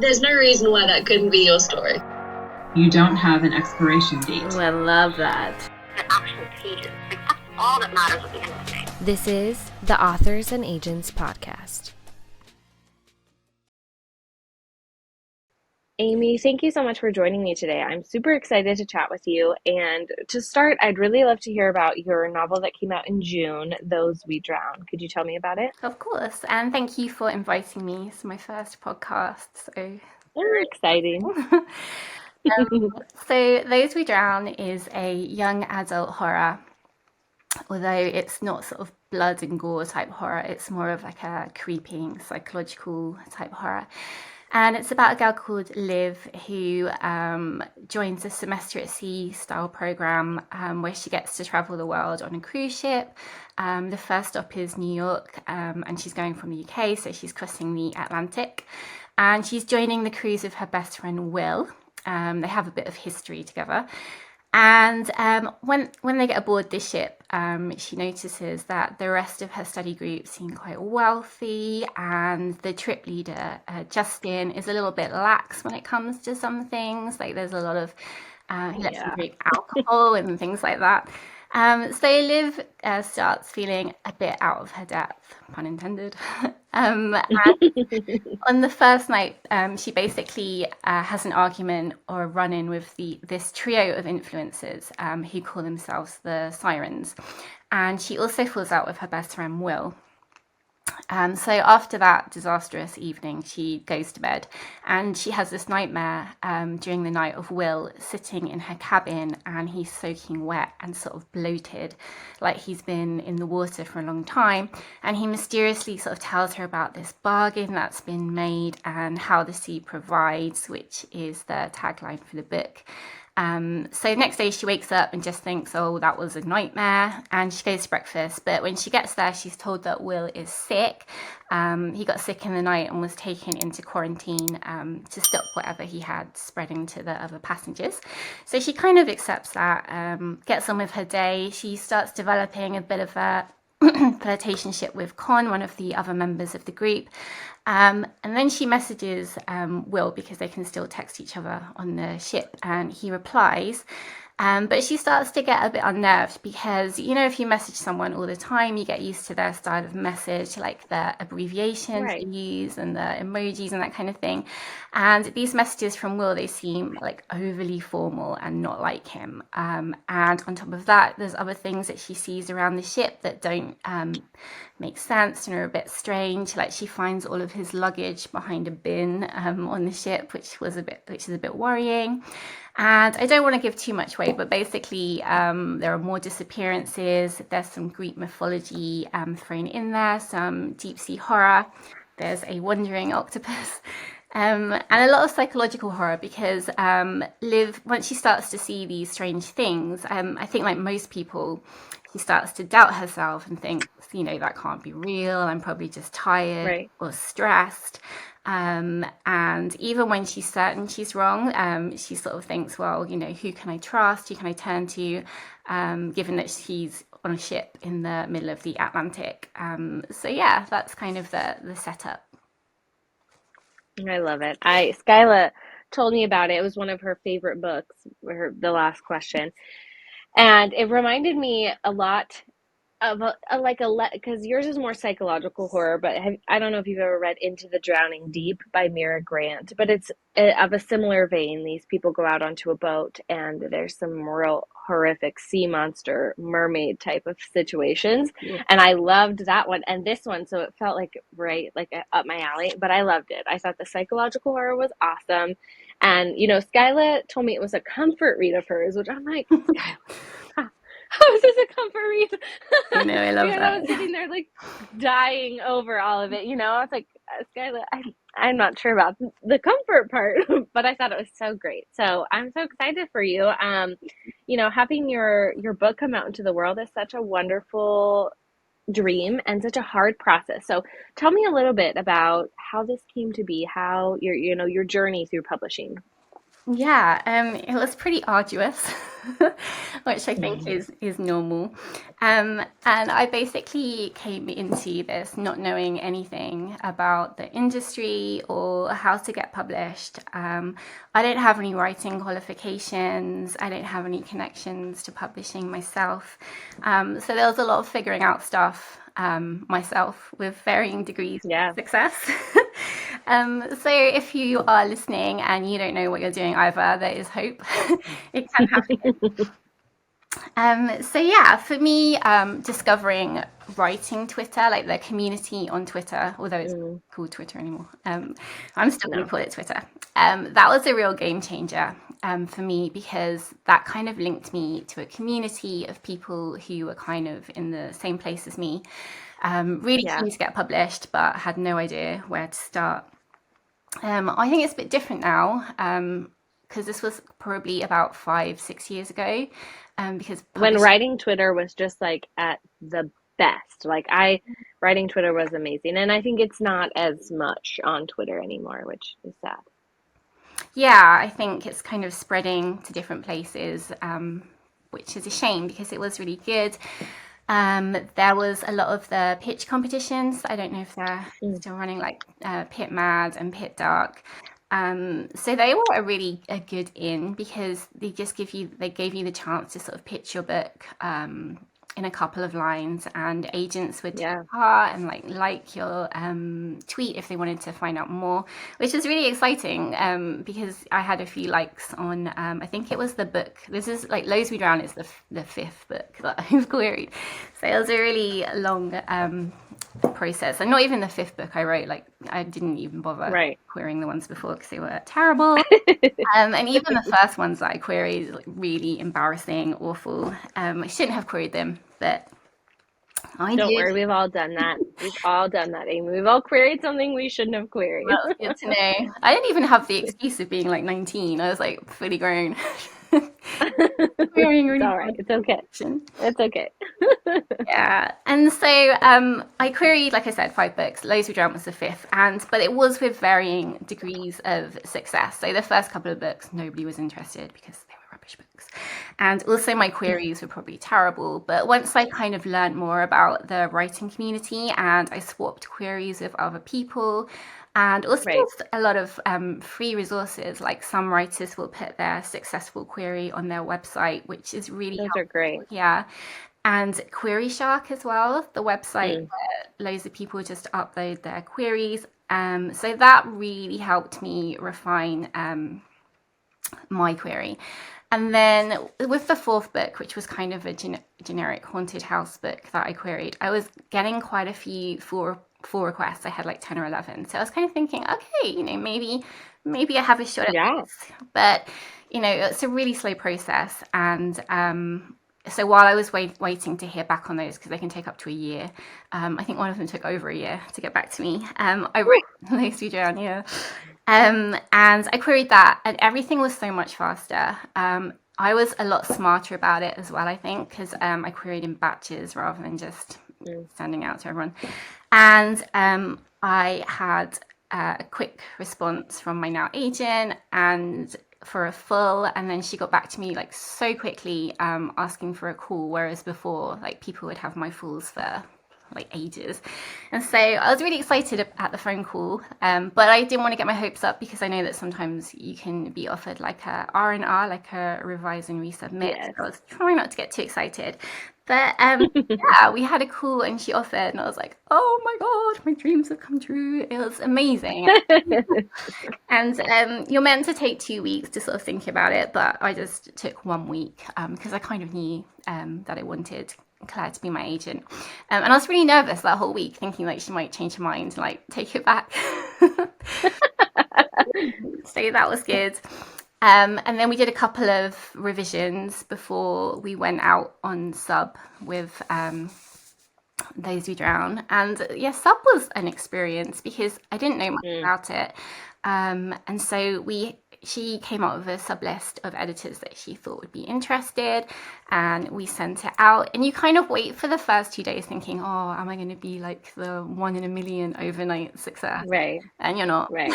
There's no reason why that couldn't be your story. You don't have an expiration date. Ooh, I love that. The actual pages. Like, that's all that matters at the end of the day. This is the Authors and Agents podcast. Amy, thank you so much for joining me today. I'm super excited to chat with you. And to start, I'd really love to hear about your novel that came out in June, Those We Drown. Could you tell me about it? Of course, and thank you for inviting me. It's my first podcast, so Very exciting. so Those We Drown is a young adult horror, although it's not sort of blood and gore type horror. It's more of like a creeping psychological type horror. And it's about a girl called Liv who joins a semester at sea style program where she gets to travel the world on a cruise ship. The first stop is New York, and she's going from the UK, so she's crossing the Atlantic. And she's joining the cruise with her best friend Will. They have a bit of history together. And when they get aboard this ship, she notices that the rest of her study group seem quite wealthy, and the trip leader, Justin, is a little bit lax when it comes to some things. Like there's a lot of, he lets them drink alcohol and things like that. So Liv starts feeling a bit out of her depth, pun intended. And on the first night, she basically has an argument or a run-in with this trio of influencers who call themselves the Sirens. And she also falls out with her best friend, Will. So after that disastrous evening, she goes to bed and she has this nightmare during the night of Will sitting in her cabin, and he's soaking wet and sort of bloated, like he's been in the water for a long time. And he mysteriously sort of tells her about this bargain that's been made and how the sea provides, which is the tagline for the book. So next day she wakes up and just thinks, oh, that was a nightmare, and she goes to breakfast. But when she gets there, she's told that Will is sick. He got sick in the night and was taken into quarantine to stop whatever he had spreading to the other passengers. So she kind of accepts that, gets on with her day. She starts developing a bit of a flirtationship with Con, one of the other members of the group. And then she messages Will because they can still text each other on the ship, and he replies. But she starts to get a bit unnerved because, you know, if you message someone all the time, you get used to their style of message, like the abbreviations they use and the emojis and that kind of thing. And these messages from Will, they seem like overly formal and not like him. And on top of that, there's other things that she sees around the ship that don't make sense and are a bit strange. Like she finds all of his luggage behind a bin on the ship, which is a bit worrying. And I don't want to give too much away, but basically there are more disappearances. There's some Greek mythology thrown in there, some deep sea horror. There's a wandering octopus. And a lot of psychological horror because Liv, once she starts to see these strange things, I think like most people, she starts to doubt herself and thinks, you know, that can't be real. I'm probably just tired or stressed. And even when she's certain she's wrong, she sort of thinks, well, you know, who can I trust? Who can I turn to? Given that she's on a ship in the middle of the Atlantic. So yeah, that's kind of the setup. I love it. Skyla told me about it. It was one of her favorite books, The Last Question. And it reminded me a lot of because yours is more psychological horror, but I don't know if you've ever read Into the Drowning Deep by Mira Grant, but it's of a similar vein. These people go out onto a boat and there's some real horrific sea monster, mermaid type of situations. Yeah. And I loved that one and this one. So it felt like up my alley, but I loved it. I thought the psychological horror was awesome. And, you know, Skyla told me it was a comfort read of hers, which I'm like, Skyla, how is this a comfort read? I know, I love that. I was sitting there like dying over all of it, you know. I was like, Skyla, I'm not sure about the comfort part, but I thought it was so great. So I'm so excited for you. You know, having your book come out into the world is such a wonderful dream and such a hard process. So tell me a little bit about how this came to be, how your journey through publishing. Yeah, it was pretty arduous, which I think is normal. And I basically came into this not knowing anything about the industry or how to get published. I don't have any writing qualifications. I don't have any connections to publishing myself. So there was a lot of figuring out stuff myself with varying degrees of success. So if you are listening and you don't know what you're doing either, there is hope. It can happen. So yeah, for me, discovering writing Twitter, like the community on Twitter, although it's called Twitter anymore, I'm still going to call it Twitter. That was a real game changer for me, because that kind of linked me to a community of people who were kind of in the same place as me, really keen to get published, but had no idea where to start. I think it's a bit different now, because this was probably about 5-6 years ago. Because when writing Twitter was just like at the best. Like writing Twitter was amazing. And I think it's not as much on Twitter anymore, which is sad. Yeah, I think it's kind of spreading to different places, which is a shame because it was really good. There was a lot of the pitch competitions. I don't know if they're still running, like Pit Mad and Pit Dark. So they were a good in, because they gave you the chance to sort of pitch your book in a couple of lines, and agents would take part and like your tweet if they wanted to find out more, which is really exciting, because I had a few likes on I think it was the book. This is like Lows We Drown is the fifth book that I've queried, so it was a really long process, and not even the fifth book I wrote. Like I didn't even bother querying the ones before because they were terrible. And even the first ones that I queried, like really embarrassing, awful. I shouldn't have queried them, but I Don't did. worry, we've all done that. We've all done that, Amy. We've all queried something we shouldn't have queried. Well, it's good to know. I didn't even have the excuse of being like 19. I was like fully grown. It's all right. It's okay. It's okay. Yeah. And so I queried, like I said, 5 books. Lows We Drown was the 5th, but it was with varying degrees of success. So the first couple of books, nobody was interested because they were rubbish books. And also my queries were probably terrible. But once I kind of learned more about the writing community and I swapped queries with other people, and also just a lot of free resources, like some writers will put their successful query on their website, which is really helpful. Those are great. Yeah. And Query Shark as well, the website where loads of people just upload their queries. So that really helped me refine my query. And then with the 4th book, which was kind of a generic haunted house book that I queried, I was getting quite a few full requests. I had like 10 or 11. So I was kind of thinking, okay, maybe I have a shot at this. But, it's a really slow process. And so while I was waiting to hear back on those, because they can take up to a year, I think one of them took over a year to get back to me. I wrote Lows We Drown, and I queried that, and everything was so much faster. I was a lot smarter about it as well, I think, because I queried in batches rather than just sending out to everyone. And I had a quick response from my now agent, and for a full, and then she got back to me like so quickly, asking for a call, whereas before like people would have my fulls for like ages. And so I was really excited at the phone call, but I didn't want to get my hopes up, because I know that sometimes you can be offered like a R&R, like a revise and resubmit. So I was trying not to get too excited. But yeah, we had a call and she offered, and I was like, oh my God, my dreams have come true. It was amazing. And you're meant to take 2 weeks to sort of think about it, but I just took 1 week because I kind of knew that I wanted Claire to be my agent. And I was really nervous that whole week, thinking like she might change her mind and like take it back. So that was good. And then we did a couple of revisions before we went out on sub with Lows We Drown. And yeah, sub was an experience because I didn't know much about it. And so we she came up with a sub list of editors that she thought would be interested, and we sent it out. And you kind of wait for the first 2 days thinking, oh, am I going to be like the 1 in a million overnight success? Right. And you're not. Right.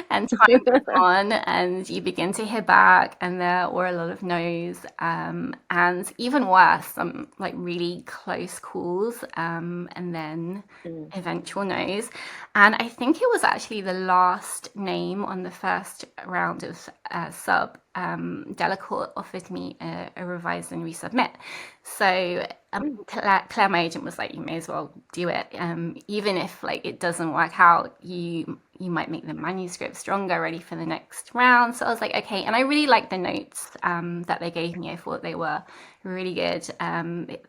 And time goes on, and you begin to hear back, and there were a lot of no's, and even worse, some like really close calls, and then eventual no's. And I think it was actually the last name on the first round of sub. Delacour offered me a revise and resubmit. So Claire, my agent, was like, you may as well do it. Even if like it doesn't work out, you might make the manuscript stronger, ready for the next round. So I was like, okay. And I really liked the notes that they gave me. I thought they were really good.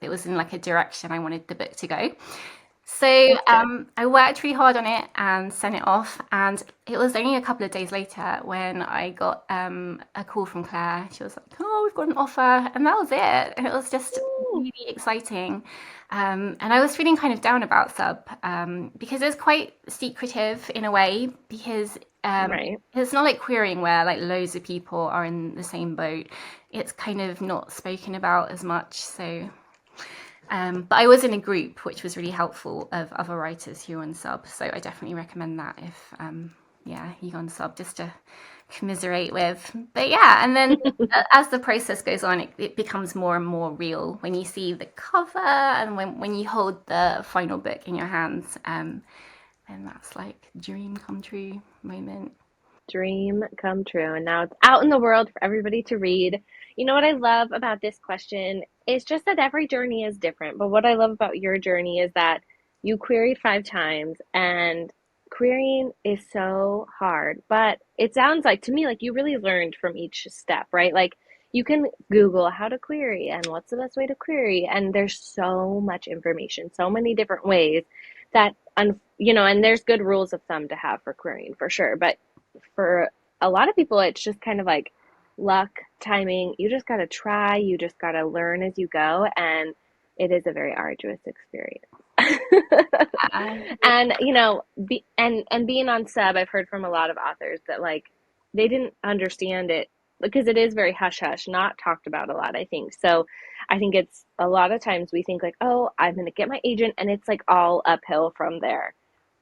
It was in like a direction I wanted the book to go. So I worked really hard on it and sent it off, and it was only a couple of days later when I got a call from Claire. She was like, oh, we've got an offer, and that was it. And it was just really exciting. And I was feeling kind of down about sub because it's quite secretive in a way, because it's not like querying where like loads of people are in the same boat. It's kind of not spoken about as much. So but I was in a group which was really helpful of other writers who are on sub, so I definitely recommend that if you're on sub, just to commiserate with. But yeah, and then as the process goes on, it becomes more and more real when you see the cover and when you hold the final book in your hands, and that's like dream come true moment. Dream come true, and now it's out in the world for everybody to read. You know what I love about this question is just that every journey is different. But what I love about your journey is that you queried 5 times, and querying is so hard. But it sounds like to me like you really learned from each step, right? Like you can Google how to query and what's the best way to query, and there's so much information, so many different ways that and there's good rules of thumb to have for querying for sure. But for a lot of people, it's just kind of like luck, timing. You just got to try. You just got to learn as you go. And it is a very arduous experience. And, being on sub, I've heard from a lot of authors that like they didn't understand it because it is very hush hush, not talked about a lot, I think. So I think it's a lot of times we think like, oh, I'm going to get my agent, and it's like all uphill from there.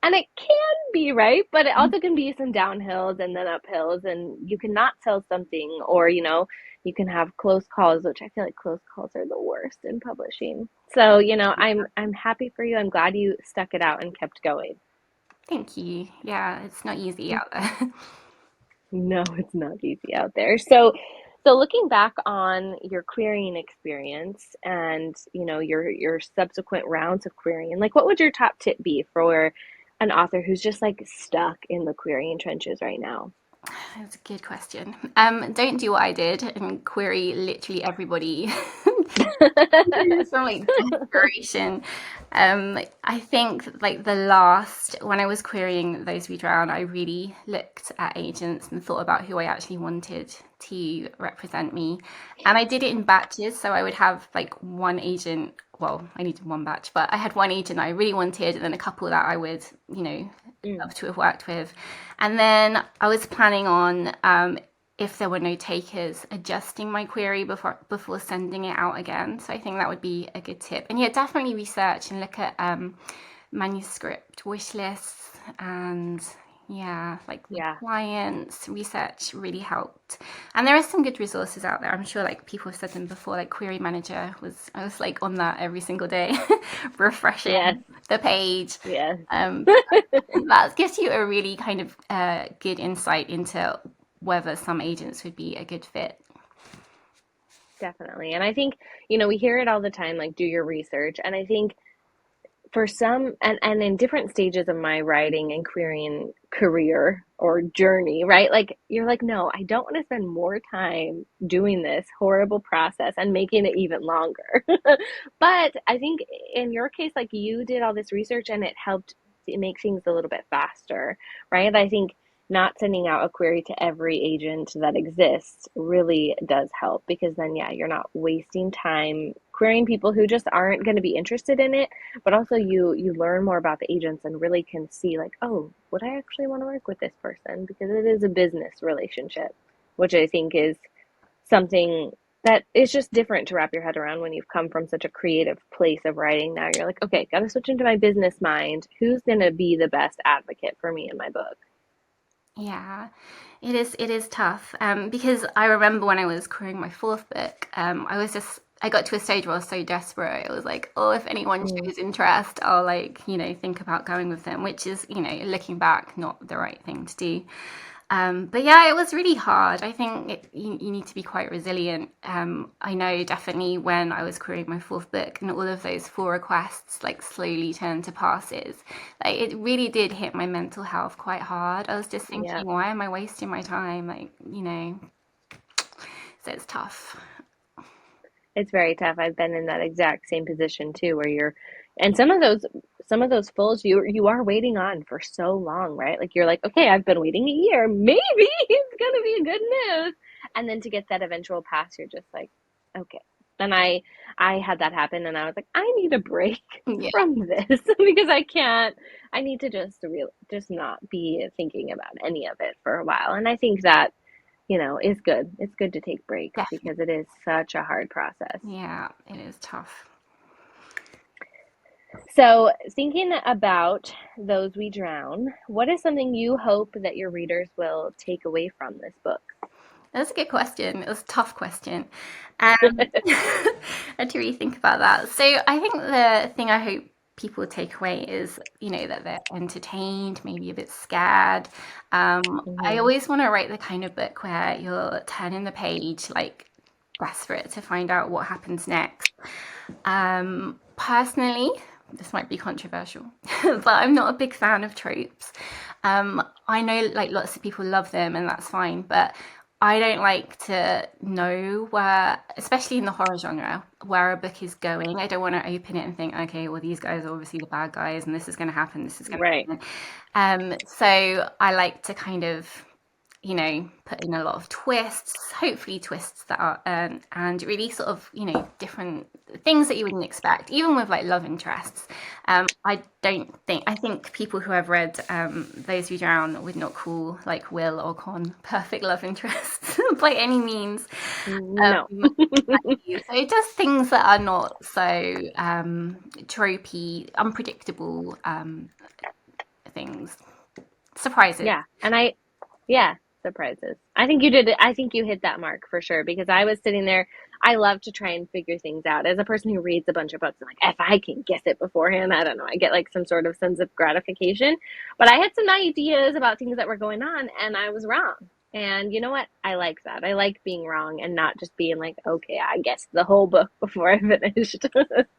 And it can be, right? But it also can be some downhills and then uphills, and you cannot sell something, or, you can have close calls, which I feel like close calls are the worst in publishing. So, I'm happy for you. I'm glad you stuck it out and kept going. Thank you. Yeah, it's not easy out there. No, it's not easy out there. So looking back on your querying experience and, your subsequent rounds of querying, like what would your top tip be for an author who's just like stuck in the querying trenches right now? That's a good question. Don't do what I did and query literally everybody. Some like desperation. I think like when I was querying Those We Drown, I really looked at agents and thought about who I actually wanted to represent me. And I did it in batches. So I would have like one agent. Well, I needed one batch, but I had one agent I really wanted, and then a couple that I would, love to have worked with. And then I was planning on, if there were no takers, adjusting my query before sending it out again. So I think that would be a good tip. And yeah, definitely research and look at manuscript wish lists and clients. Research really helped. And there are some good resources out there. I'm sure like people have said them before, like Query Manager I was like on that every single day, refreshing the page. Yeah. That gives you a really kind of good insight into whether some agents would be a good fit. Definitely. And I think, we hear it all the time, like do your research. And I think for some, and in different stages of my writing and querying career or journey, right? Like you're like, no, I don't want to spend more time doing this horrible process and making it even longer. But I think in your case, like you did all this research and it helped make things a little bit faster, right? I think not sending out a query to every agent that exists really does help, because then, you're not wasting time querying people who just aren't going to be interested in it, but also you learn more about the agents and really can see like, oh, would I actually want to work with this person? Because it is a business relationship, which I think is something that is just different to wrap your head around when you've come from such a creative place of writing. Now you're like, okay, got to switch into my business mind. Who's going to be the best advocate for me in my book? Yeah, it is tough. Because I remember when I was querying my fourth book, I got to a stage where I was so desperate. It was like, oh, if anyone shows interest, I'll like, think about going with them, which is, looking back, not the right thing to do. But yeah, it was really hard. I think you need to be quite resilient. I know definitely when I was querying my fourth book and all of those 4 requests like slowly turned to passes, like it really did hit my mental health quite hard. I was just thinking, why am I wasting my time? Like, so it's tough. It's very tough. I've been in that exact same position too, where and some of those fulls you are waiting on for so long, right? Like you're like, okay, I've been waiting a year, maybe it's gonna be a good news, and then to get that eventual pass, you're just like, okay. And I had that happen, and I was like, I need a break from this because I need to just not be thinking about any of it for a while, and I think that is good. It's good to take breaks because it is such a hard process. Yeah, it is tough. So, thinking about Those We Drown, what is something you hope that your readers will take away from this book? That's a good question. It was a tough question. I had to really think about that. So I think the thing I hope people take away is, that they're entertained, maybe a bit scared. I always want to write the kind of book where you're turning the page, like desperate to find out what happens next. Personally, this might be controversial, but I'm not a big fan of tropes. I know like lots of people love them and that's fine, but I don't like to know where, especially in the horror genre, where a book is going. I don't want to open it and think, okay, well, these guys are obviously the bad guys and this is going to happen, this is going to happen. So I like to kind of, put in a lot of twists, hopefully twists that are, and really sort of, different things that you wouldn't expect, even with like love interests. I think people who have read Those Who Drown would not call like Will or Con perfect love interests by any means. No. So just things that are not so tropey, unpredictable things. Surprises. Yeah. Surprises. I think you did it. I think you hit that mark for sure because I was sitting there. I love to try and figure things out. As a person who reads a bunch of books, I'm like, if I can guess it beforehand, I don't know. I get like some sort of sense of gratification. But I had some ideas about things that were going on and I was wrong. And you know what? I like that. I like being wrong and not just being like, okay, I guessed the whole book before I finished.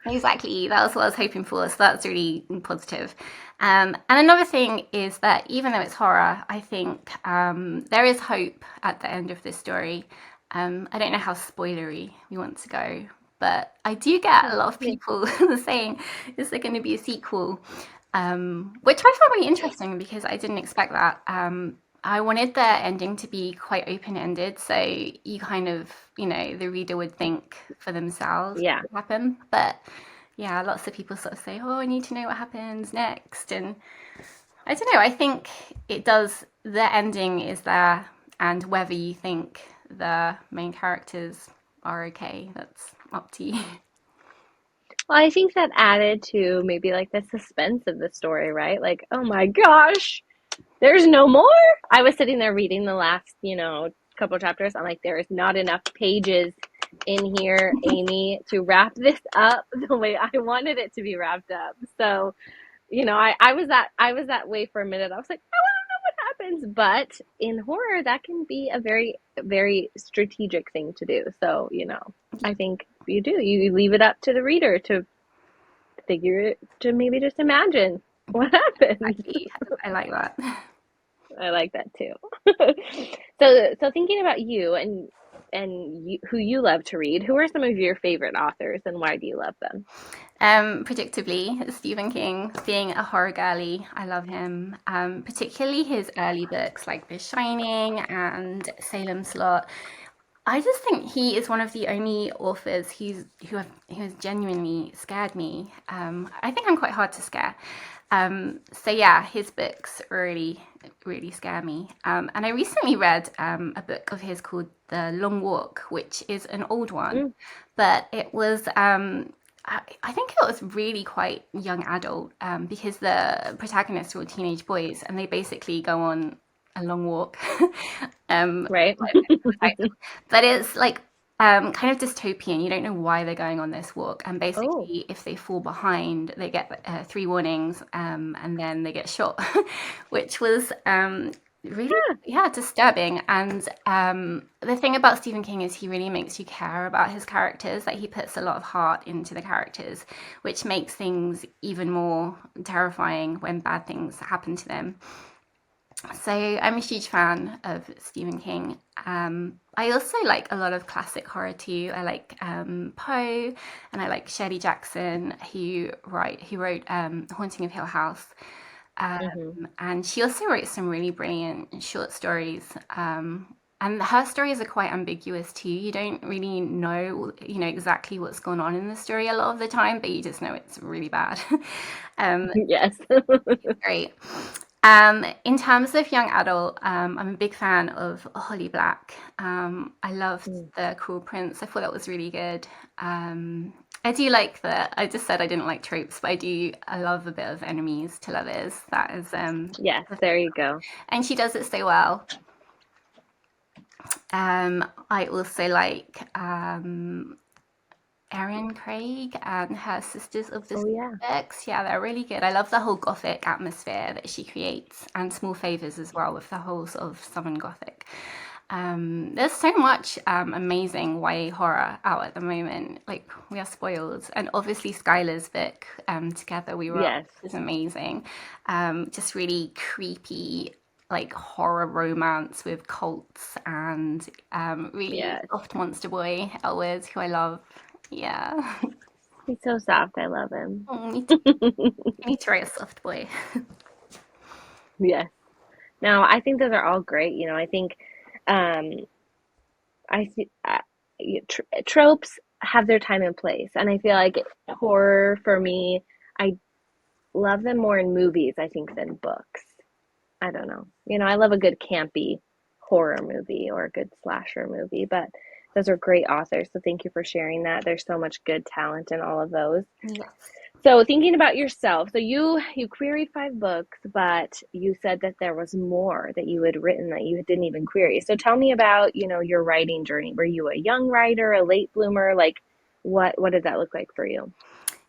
Exactly. That was what I was hoping for. So that's really positive. And another thing is that even though it's horror, I think there is hope at the end of this story. I don't know how spoilery we want to go, but I do get a lot of people saying, is there going to be a sequel? Which I found really interesting because I didn't expect that. I wanted the ending to be quite open-ended, so you kind of, the reader would think for themselves what would happen. But yeah, lots of people sort of say, oh, I need to know what happens next. And I don't know, I think it does, the ending is there, and whether you think the main characters are okay, that's up to you. Well, I think that added to maybe like the suspense of the story, right? Like, oh my gosh, there's no more. I was sitting there reading the last, couple chapters. I'm like, there is not enough pages in here, Amy, to wrap this up the way I wanted it to be wrapped up. So, I was that way for a minute. I was like, I want to know what happens. But in horror, that can be a very, very strategic thing to do. So, I think you leave it up to the reader to figure it, to maybe just imagine what happens. Exactly. I like that. I like that too. So thinking about you and who you love to read, who are some of your favorite authors and why do you love them? Predictably, Stephen King. Being a horror girly, I love him. Particularly his early books like The Shining and Salem Slot. I just think he is one of the only authors who has genuinely scared me. I think I'm quite hard to scare. So yeah, his books really, really scare me. And I recently read a book of his called The Long Walk, which is an old one, but it was I think it was really quite young adult because the protagonists were all teenage boys and they basically go on a long walk. Right? But it's like kind of dystopian. You don't know why they're going on this walk. And Oh, basically, if they fall behind, they get 3 warnings and then they get shot, which was really, yeah, disturbing. And the thing about Stephen King is he really makes you care about his characters. Like he puts a lot of heart into the characters, which makes things even more terrifying when bad things happen to them. So I'm a huge fan of Stephen King. I also like a lot of classic horror too. I like Poe, and I like Shirley Jackson, who wrote Haunting of Hill House. And she also wrote some really brilliant short stories. And her stories are quite ambiguous too. You don't really know, exactly what's going on in the story a lot of the time, but you just know it's really bad. yes. Great. In terms of young adult, I'm a big fan of Holly Black. I loved The Cruel Prince. I thought that was really good. I do like I just said I didn't like tropes, but I love a bit of enemies to lovers. That is, Yes, there you go. and she does it so well. I also like Erin Craig and her Sisters of the Oh, yeah. Books. Yeah, they're really good. I love the whole gothic atmosphere that she creates, and Small Favors as well, with the whole sort of Southern Gothic. There's so much amazing YA horror out at the moment. Like, we are spoiled. And obviously Skylar's book, Together We Were, Yes. is amazing. Just really creepy, like horror romance with cults and really Yes. soft monster boy Elwood, who I love. Yeah. He's so soft. I love him. Oh, me too. I need to write a soft boy. Yes. No, I think those are all great. I think um, I see tropes have their time and place, and I feel like horror for me, I love them more in movies, I think, than books. I don't know. I love a good campy horror movie or a good slasher movie, but those are great authors. So thank you for sharing that. There's so much good talent in all of those. Yes. So thinking about yourself, so you queried 5 books, but you said that there was more that you had written that you didn't even query. So tell me about, your writing journey. Were you a young writer, a late bloomer? Like what did that look like for you?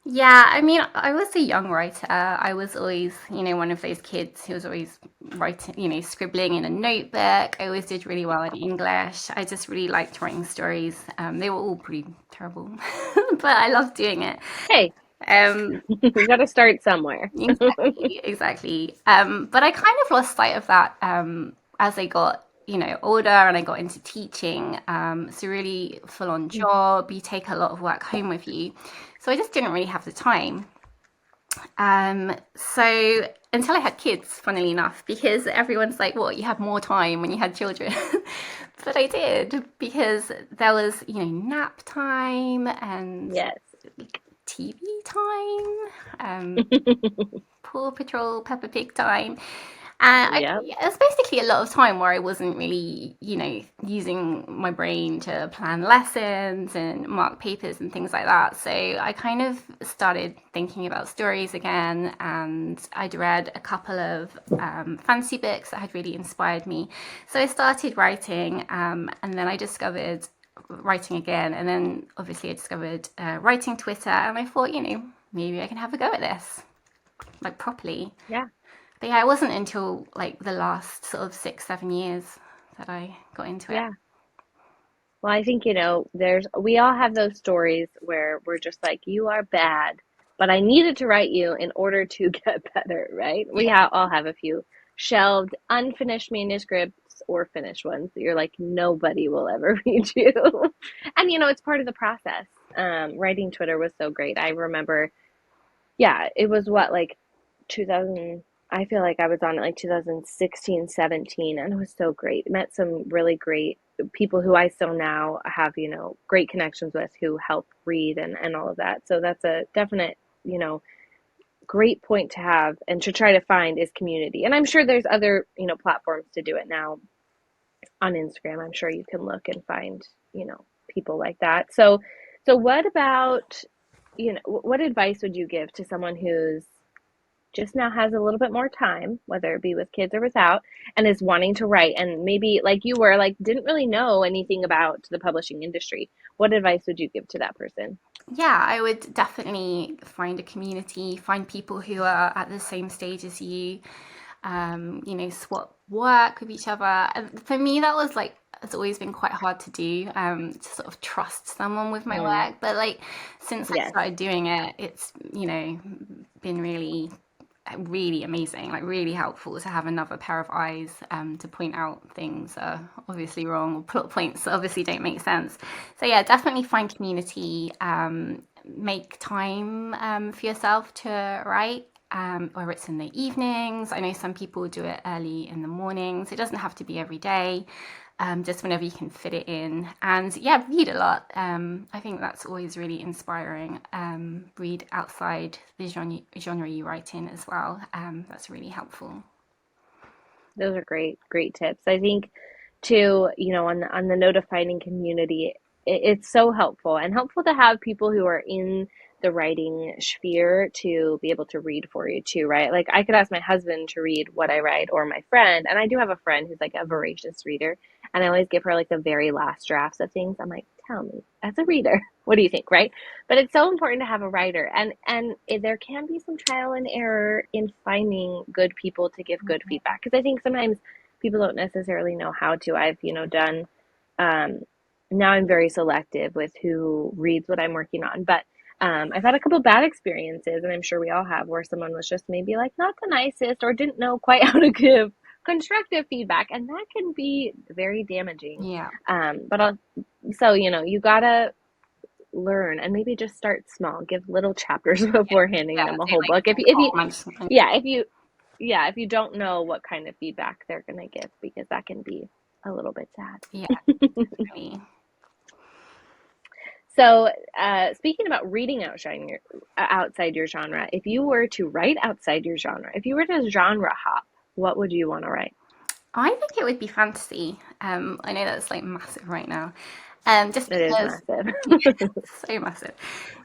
Yeah, I mean, I was a young writer. I was always, one of those kids who was always writing, scribbling in a notebook. I always did really well in English. I just really liked writing stories. They were all pretty terrible, but I loved doing it. Hey, Um, you got to start somewhere. exactly. But I kind of lost sight of that as I got, older and I got into teaching. It's a really full-on job. You take a lot of work home with you. So I just didn't really have the time. So until I had kids, funnily enough, because everyone's like, "What? You had more time when you had children?" But I did because there was, nap time and Yes. TV time, Paw Patrol, Peppa Pig time. And Yep. it was basically a lot of time where I wasn't really, using my brain to plan lessons and mark papers and things like that. So I kind of started thinking about stories again, and I'd read a couple of fantasy books that had really inspired me. So I started writing, and then I discovered writing again, and then obviously I discovered writing Twitter, and I thought, maybe I can have a go at this, like properly. Yeah. But yeah, it wasn't until like the last sort of 6-7 years that I got into it. Yeah. Well, I think, we all have those stories where we're just like, you are bad, but I needed to write you in order to get better, right? We all have a few shelved, unfinished manuscripts or finished ones that you're like, nobody will ever read you. And, it's part of the process. Writing Twitter was so great. I remember, it was like 2000. I feel like I was on it like 2016, 17, and it was so great. Met some really great people who I still now have, great connections with who help read and all of that. So that's a definite, great point to have and to try to find is community. And I'm sure there's other, platforms to do it now on Instagram. I'm sure you can look and find, people like that. So what about, what advice would you give to someone who's just now has a little bit more time, whether it be with kids or without, and is wanting to write and maybe like you were, like didn't really know anything about the publishing industry? What advice would you give to that person? Yeah, I would definitely find a community, find people who are at the same stage as you, swap work with each other. And for me, that was like, it's always been quite hard to do, to sort of trust someone with my work. But like, since I started doing it, it's, been really amazing, like really helpful to have another pair of eyes, to point out things are obviously wrong or plot points that obviously don't make sense. So yeah, definitely find community, make time for yourself to write, whether it's in the evenings. I know some people do it early in the mornings. It doesn't have to be every day. Just whenever you can fit it in. And yeah, read a lot. I think that's always really inspiring. Read outside the genre you write in as well. That's really helpful. Those are great tips. I think too, on the note of finding community, it's so helpful to have people who are in the writing sphere to be able to read for you too, right? Like I could ask my husband to read what I write or my friend, and I do have a friend who's like a voracious reader, and I always give her like the very last drafts of things. I'm like, tell me, as a reader, what do you think, right? But it's so important to have a writer, and there can be some trial and error in finding good people to give good feedback, because I think sometimes people don't necessarily know how to. I've, done, now I'm very selective with who reads what I'm working on, but I've had a couple bad experiences, and I'm sure we all have, where someone was just maybe like not the nicest or didn't know quite how to give constructive feedback, and that can be very damaging. Yeah. So, you gotta learn and maybe just start small, give little chapters before handing them a whole book. If you don't know what kind of feedback they're gonna give, because that can be a little bit sad. Yeah, definitely. So, speaking about reading outside your genre, if you were to write outside your genre, if you were to genre hop, what would you want to write? I think it would be fantasy. I know that's like massive right now. Just It is because massive. so massive.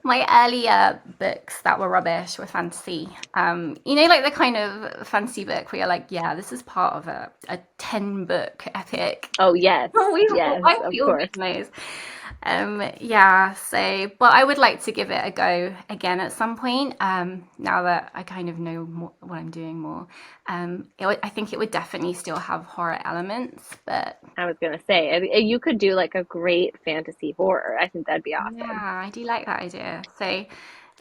My earlier books that were rubbish were fantasy. Like the kind of fantasy book where you're like, yeah, this is part of a 10-book epic. Oh, yes. Yes, of course. Those. But I would like to give it a go again at some point, now that I kind of know what I'm doing more. I think it would definitely still have horror elements, but I was going to say, you could do like a great fantasy horror. I think that'd be awesome. Yeah, I do like that idea. So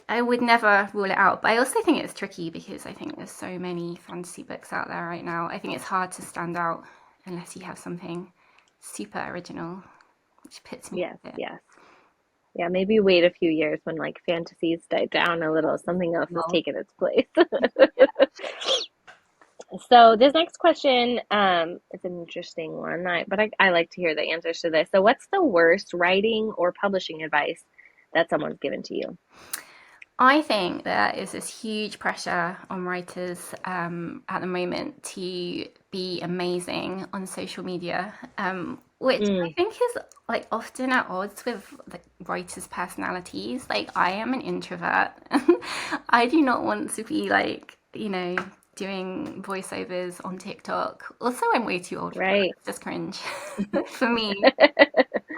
I would never rule it out, but I also think it's tricky because I think there's so many fantasy books out there right now. I think it's hard to stand out unless you have something super original, which puts me Yes. Yeah, maybe wait a few years when like fantasies die down a little, something else has taken its place. So this next question, is an interesting one, but I like to hear the answers to this. So what's the worst writing or publishing advice that someone's given to you? I think there is this huge pressure on writers at the moment to be amazing on social media, which I think is like often at odds with the writers' personalities. Like I am an introvert. I do not want to be like, doing voiceovers on TikTok. Also, I'm way too old for it. It's just cringe for me.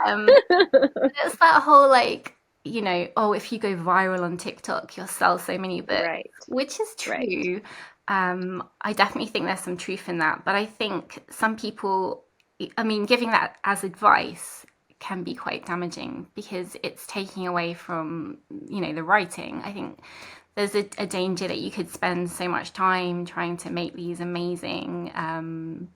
It's that whole like, if you go viral on TikTok, you'll sell so many books, which is true. I definitely think there's some truth in that, but I think some people, giving that as advice can be quite damaging because it's taking away from, the writing. I think there's a danger that you could spend so much time trying to make these amazing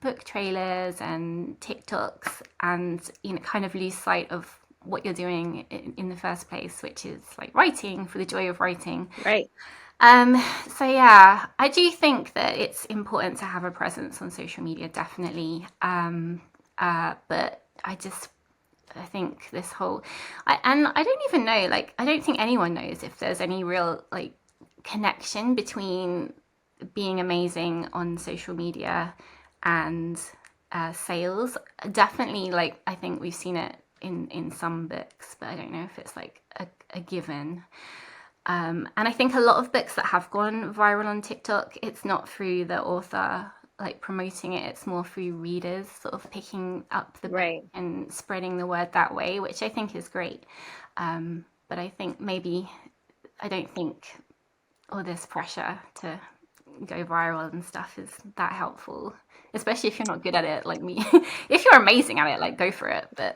book trailers and TikToks and, kind of lose sight of what you're doing in the first place, which is like writing for the joy of writing. Right. So yeah, I do think that it's important to have a presence on social media, definitely. But I think this whole, and I don't even know, like, I don't think anyone knows if there's any real like connection between being amazing on social media and sales. Definitely, like, I think we've seen it in some books, but I don't know if it's like a given. And I think a lot of books that have gone viral on TikTok, it's not through the author like promoting it, it's more through readers sort of picking up the book and spreading the word that way, which I think is great. But I think maybe, I don't think all this pressure to go viral and stuff is that helpful, especially if you're not good at it like me. If you're amazing at it, like, go for it. But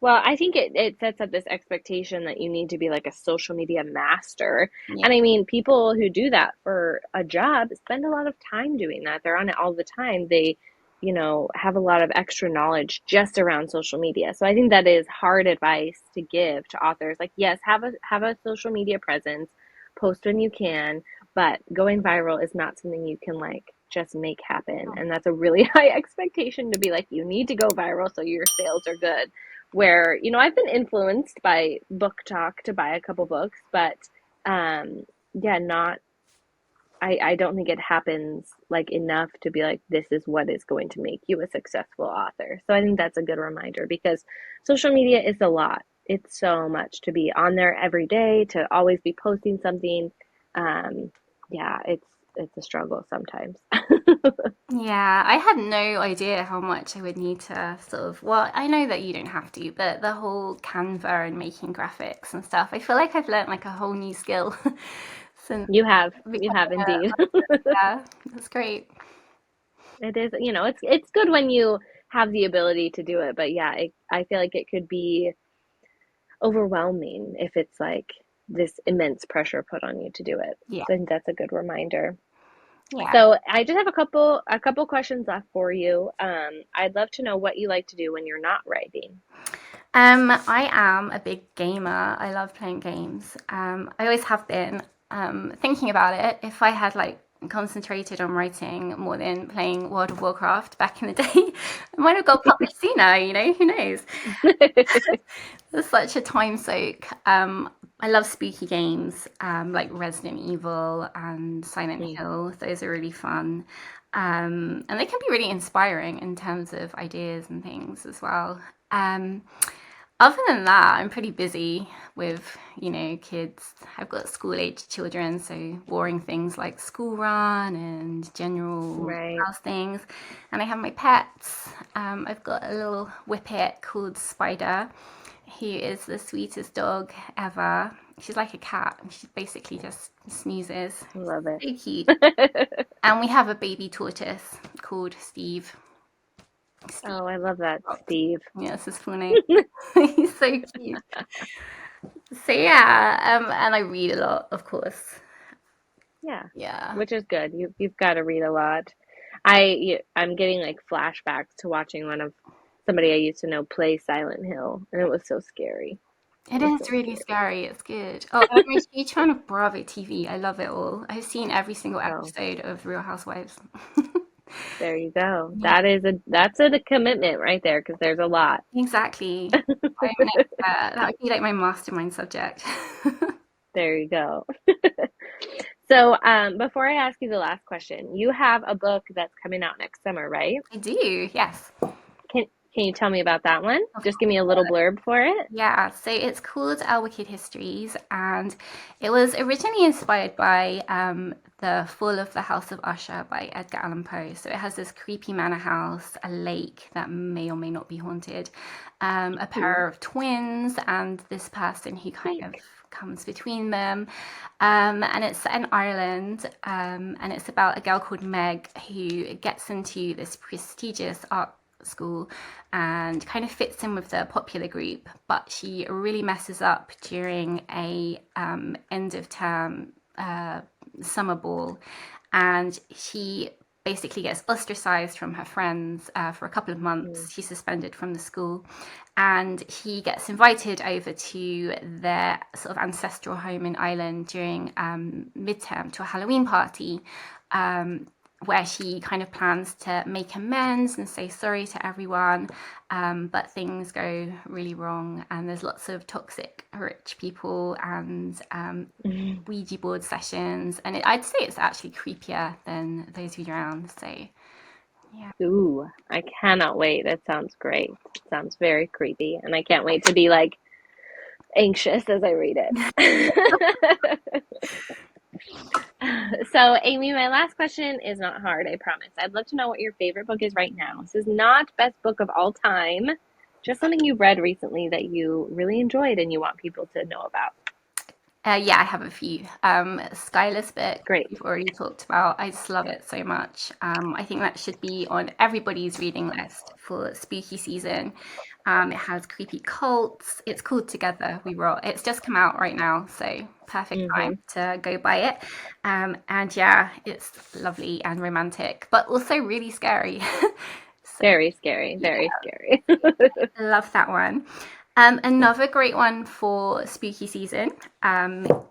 Well, I think it sets up this expectation that you need to be like a social media master. yeah, And I mean, people who do that for a job spend a lot of time doing that. They're on it all the time. They, have a lot of extra knowledge just around social media. So I think that is hard advice to give to authors. Like, yes, have a social media presence, post when you can, but going viral is not something you can like just make happen. And that's a really high expectation to be like, you need to go viral so your sales are good. Where, I've been influenced by book talk to buy a couple books, but I don't think it happens like enough to be like, this is what is going to make you a successful author. So I think that's a good reminder, because social media is a lot. It's so much to be on there every day, to always be posting something. It's a struggle sometimes. yeah, I had no idea how much I would need to sort of, well, I know that you don't have to, but the whole Canva and making graphics and stuff, I feel like I've learned like a whole new skill since. You have indeed. Yeah, that's great. It is, it's good when you have the ability to do it, but yeah, I feel like it could be overwhelming if it's like this immense pressure put on you to do it. Yeah. So I think that's a good reminder. Yeah. So I just have a couple questions left for you. I'd love to know what you like to do when you're not writing. I am a big gamer. I love playing games. I always have been. Thinking about it, if I had like concentrated on writing more than playing World of Warcraft back in the day, I might have got published sooner, who knows? It's such a time soak. I love spooky games, like Resident Evil and Silent Hill. Those are really fun. And they can be really inspiring in terms of ideas and things as well. Other than that, I'm pretty busy with, kids. I've got school-age children, so boring things like school run and general house things. And I have my pets. I've got a little whippet called Spider, who is the sweetest dog ever. She's like a cat, and she basically just snoozes. Love it. So cute. And we have a baby tortoise called Steve. Oh, I love that, Steve. Yes, his full name. He's so cute. So yeah, and I read a lot, of course. Yeah. Which is good. You've got to read a lot. I'm getting like flashbacks to watching somebody I used to know play Silent Hill, and it was so scary. It is really scary. It's good. Oh, I'm a huge fan of Bravo TV. I love it all. I've seen every single episode of Real Housewives. There you go. That's a commitment right there, because there's a lot. Exactly. That would be like my mastermind subject. There you go. So before I ask you the last question, you have a book that's coming out next summer, right? I do, yes. Can you tell me about that one? Just give me a little blurb for it. Yeah, so it's called Our Wicked Histories, and it was originally inspired by The Fall of the House of Usher by Edgar Allan Poe. So it has this creepy manor house, a lake that may or may not be haunted, a pair of twins, and this person who kind of comes between them. And it's set in Ireland, and it's about a girl called Meg who gets into this prestigious art school and kind of fits in with the popular group, but she really messes up during a end of term summer ball, and she basically gets ostracized from her friends for a couple of months. She's suspended from the school, and she gets invited over to their sort of ancestral home in Ireland during midterm to a Halloween party, where she kind of plans to make amends and say sorry to everyone, but things go really wrong, and there's lots of toxic rich people and Ouija board sessions, and I'd say it's actually creepier than Those Who Drown. So yeah. Ooh, I cannot wait. That sounds great. It sounds very creepy, and I can't wait to be like anxious as I read it. So, Amy, my last question is not hard, I promise. I'd love to know what your favorite book is right now. This is not best book of all time, just something you read recently that you really enjoyed and you want people to know about. Yeah, I have a few. Skylar's book, Great. we've already talked about. I just love it so much. I think that should be on everybody's reading list for spooky season. It has creepy cults. It's called Together We Rot. It's just come out right now, so perfect time to go buy it. And yeah, it's lovely and romantic, but also really scary. Very scary, very scary. Love that one. Another great one for spooky season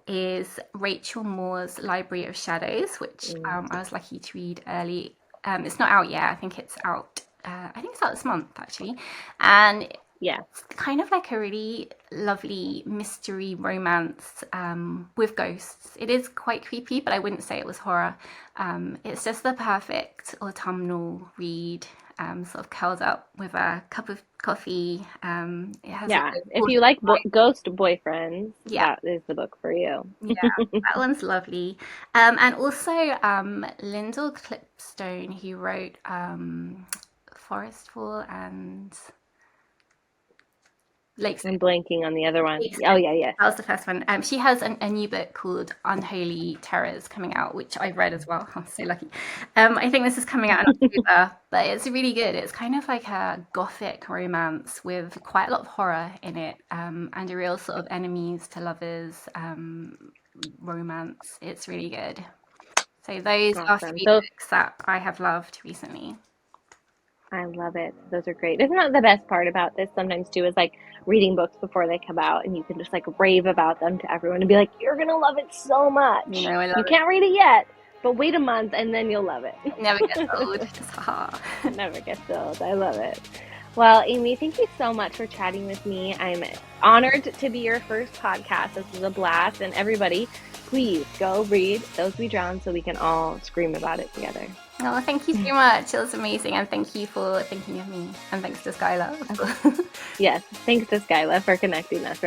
is Rachel Moore's Library of Shadows, which I was lucky to read early. It's not out yet. I think it's out. I think it's out this month actually, and Yeah. it's kind of like a really lovely mystery romance with ghosts. It is quite creepy, but I wouldn't say it was horror. It's just the perfect autumnal read. Sort of curled up with a cup of coffee. It has Yeah. If you like ghost boyfriends, Yeah. that is the book for you. Yeah, that one's lovely. And also Lyndall Clipstone, who wrote Forestfall and Lakes. I'm blanking on the other one. Lakes. Oh, yeah. That was the first one. She has a new book called Unholy Terrors coming out, which I've read as well. I'm so lucky. I think this is coming out in October, but it's really good. It's kind of like a gothic romance with quite a lot of horror in it, and a real sort of enemies to lovers romance. It's really good. So those are Awesome. three So- books that I have loved recently. I love it. Those are great. Isn't that the best part about this sometimes too, is like reading books before they come out and you can just like rave about them to everyone and be like, you're going to love it so much. You know, I love You it. can't read it yet, but wait a month and then you'll love it. Never gets old. Just haha. Never gets old. I love it. Well, Amy, thank you so much for chatting with me. I'm honored to be your first podcast. This was a blast. And everybody, please go read Those We Drown so we can all scream about it together. Oh, thank you so much. It was amazing. And thank you for thinking of me. And thanks to Skylar. Yes. Thanks to Skyla for connecting us, right?